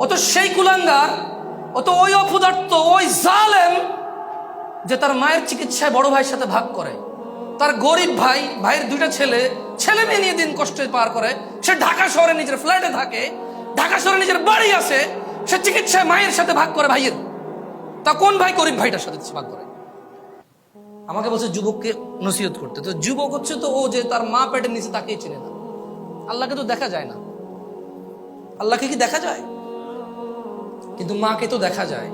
ও তো সেই কুলাঙ্গার, ও তো ওই অপদার্থ, ওই জালেম যে তার মায়ের চিকিৎসায় বড় ভাইয়ের সাথে ভাগ করে। তার গরিব ভাই, ভাইয়ের দুইটা ছেলে, ছেলে মেয়ে নিয়ে দিন কষ্টে পার করে। সে ঢাকা শহরে নিজের ফ্ল্যাটে থাকে, ঢাকা শহরে নিজের বাড়ি আছে, সে চিকিৎসায় মায়ের সাথে ভাগ করে ভাইয়ের। তা কোন ভাই গরিব ভাইটার সাথে ভাগ করে? আমাকে বলছে যুবককে নসিহত করতে। তো যুবক হচ্ছে তো ও যে তার মা পেটের নিচে তাকেই চেনে না। আল্লাহকে তো দেখা যায় না। আল্লাহকে কি দেখা যায়? কিন্তু মাকে তো দেখা যায়।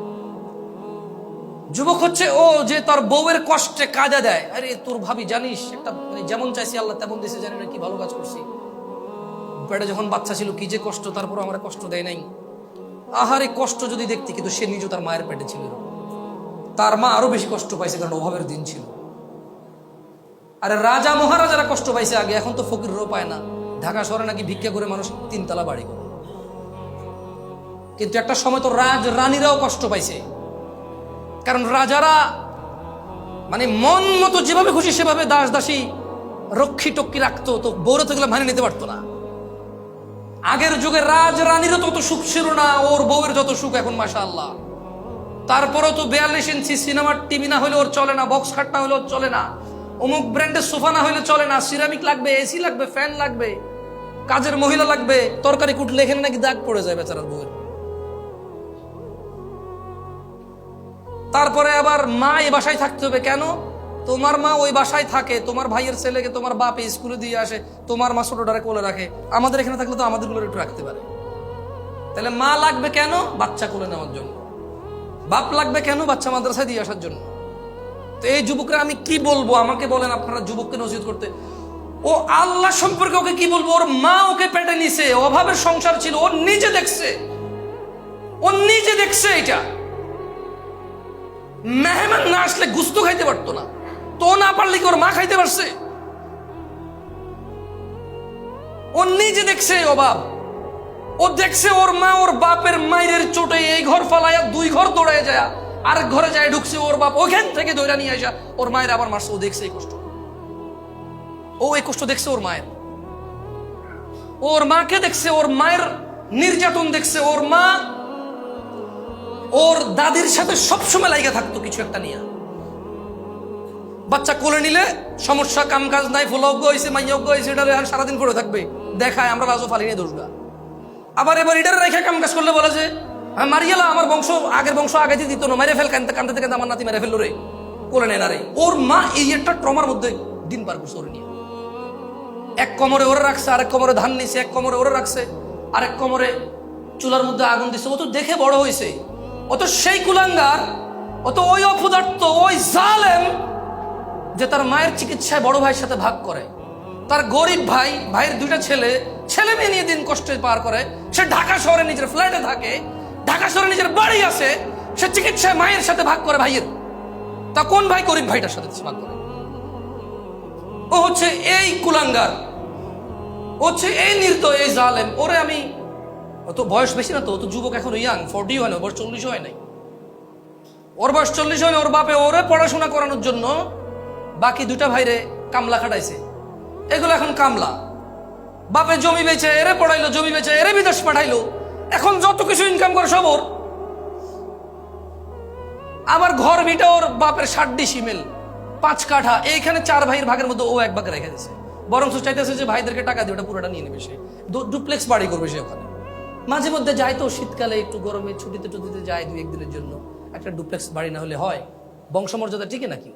যুবক হচ্ছে ও যে তার বউয়ের কষ্টে কাজা দেয়। আরে তোর ভাবি জানিস, একটা যেমন চাইছি আল্লাহ তেমন দিছে, জানি না কি ভালো কাজ করছি। পেটে যখন বাচ্চা ছিল কি যে কষ্ট, তারপর আমার কষ্ট দেয় নাই। আহারে কষ্ট যদি দেখতি, কিন্তু সে নিজে তার মায়ের পেটে ছিল। তার মা আরো বেশি কষ্ট পাইছে, কারণ অভাবের দিন ছিল। আরে রাজা মহারাজারা কষ্ট পাইছে আগে, এখন তো ফকিরও পায় না। ঢাকা শহরে নাকি ভিক্ষা করে মানুষ 3 তলা বাড়ি করে। কিন্তু একটা সময় তো রাজ রানীরাও কষ্ট পাইছে, কারণ রাজারা মানে মন মতো যেভাবে খুশি সেভাবে দাস দাসী রক্ষী টক্ষী রাখতো, তো বৌরা তো মানে নিতে পারতো না। আগের যুগে রাজ রানীরও তত সুখ ছিল না ওর বউয়ের যত সুখ এখন, মাশাআল্লাহ। তারপরেও তো 42 ইঞ্চি সিনেমার টিভি না হলে ওর চলে না, বক্স খাট না হলে ওর চলে না, অমুক ব্র্যান্ডের সোফা না হলে চলে না, সিরামিক লাগবে, এসি লাগবে, ফ্যান লাগবে, কাজের মহিলা লাগবে। তরকারি কুটলে এখানে নাকি দাগ পড়ে যায় বেচারার বউয়ের। তারপরে আবার মা এই বাসায় থাকতে হবে কেন? তোমার মা ওই বাসায় থাকে, তোমার ভাইয়ের ছেলেকে তোমার বাপ স্কুলে দিয়ে আসে, তোমার মা ছোটটারে কোলে রাখে। আমাদের এখানে থাকলে তো আমাদের গুলো একটু রাখতে পারে। তাহলে মা লাগবে কেন? বাচ্চা কোলে নেওয়ার জন্য। বাপ লাগবে কেন? বাচ্চা মাদ্রাসায় দিয়ে আসার জন্য। তো এই যুবকরা আমি কি বলবো? আমাকে বলেন আপনারা যুবককে নসিহত করতে। ও আল্লাহ সম্পর্কে ওকে কি বলবো? ওর মা ওকে পেটে নিছে, অভাবের সংসার ছিল, ও নিজে দেখছে, ও নিজে দেখছে। এটা মেহমান না আসলে গুস্ত খাইতে পারতো না, তো না পারলে কি ওর মা খাইতে পারছে? ও নিজে দেখছে অভাব। ও দেখছে ওর মা ওর বাপের মায়ের চোটে এই ঘর ফালাইয়া 2 ঘর দৌড়ায় যায়, আরেক ঘরে যায় ঢুকছে, ওর বাপ ওখান থেকে দৌড়া নিয়ে আসা ওর মায়ের আবার মারছে। ও দেখছে এই কষ্ট, ও এই কষ্ট দেখছে ওর মায়ের। ওর মাকে দেখছে, ওর মায়ের নির্যাতন দেখছে। ওর মা ওর দাদির সাথে সবসময় লাইগা থাকতো কিছু একটা নিয়ে। বাচ্চা কোলে নিলে সমস্যা, কাম কাজ নাই, ফুলজ্ঞ হয়েছে, মাইয়জ্ঞ হয়েছে, এটা সারাদিন করে থাকবে, দেখায় আমরা রাজু ফালি নিয়ে দোষগা। আবার এবার এটার রেখে কাম কাজ করলে বলে যে মারিয়ালা আমার বংশ, আগের বংশ আগে দিত না, মেরে ফেল, কানতে থেকে আমার নাতি মেরে ফেললো রে, কোলে নেয় না রে। ওর মা এই একটা ট্রমার মধ্যে দিন পার করছে ওর নিয়ে। এক কোমরে ওরে রাখছে, আরেক কোমরে ধান নিছে, এক কোমরে ওরে রাখছে, আরেক কোমরে চুলার মধ্যে আগুন দিছে। ও তো দেখে বড় হয়েছে, ও তো সেই কুলাঙ্গার, ও তো ওই অপদার্থ, ওই জালেম যে তার মায়ের চিকিৎসায় বড় ভাইয়ের সাথে ভাগ করে। তার গরিব ভাই, ভাইয়ের দুইটা ছেলে, ছেলে মেয়ে নিয়ে দিন কষ্টে পার করে। সে ঢাকা শহরে নিজের ফ্ল্যাটে থাকে, ঢাকা শহরে নিজের বাড়ি আছে, সে চিকিৎসায় মায়ের সাথে ভাগ করে ভাইয়ের। তা কোন ভাই গরিব ভাইটার সাথে ভাগ করে? ও হচ্ছে এই কুলাঙ্গার, ও হচ্ছে এই নির্দয়, এই জালেম। ওরে আমি, ও তো বয়স বেশি না, তো ও তো যুবক এখন, ইয়াং, 40 হয় না, ওর 40 হয় নাই। ওর বয়স 40 হয় না। ওর বাপে ওরে পড়াশোনা করানোর জন্য বাকি 2টা ভাইরে কামলা খাটাইছে। এগুলো এখন কামলা। বাপে জমি বেচে এরে পড়াইলো, জমি বেচে এরে বিদেশ পাঠাইলো। এখন যত কিছু ইনকাম করে সব ওর। আবার ঘর ভিটা ওর বাপের 60 সিমেল, 5 কাঠা। এইখানে 4 ভাইয়ের ভাগের মধ্যে ও 1 ভাগ রেখে দিছে। বরং চাইতেছে যে ভাইদেরকে টাকা দিয়ে ওটা পুরোটা নিয়ে নেবে, সে ডুপ্লেক্স বাড়ি করবে সে ওখানে। মাঝে মধ্যে যায় তো শীতকালে একটু গরমে ছুটিতে যায় 2-1 দিনের জন্য। একটা ডুপ্লেক্স বাড়ি না হলে হয়? বংশমর্যাদা টিকে নাকি?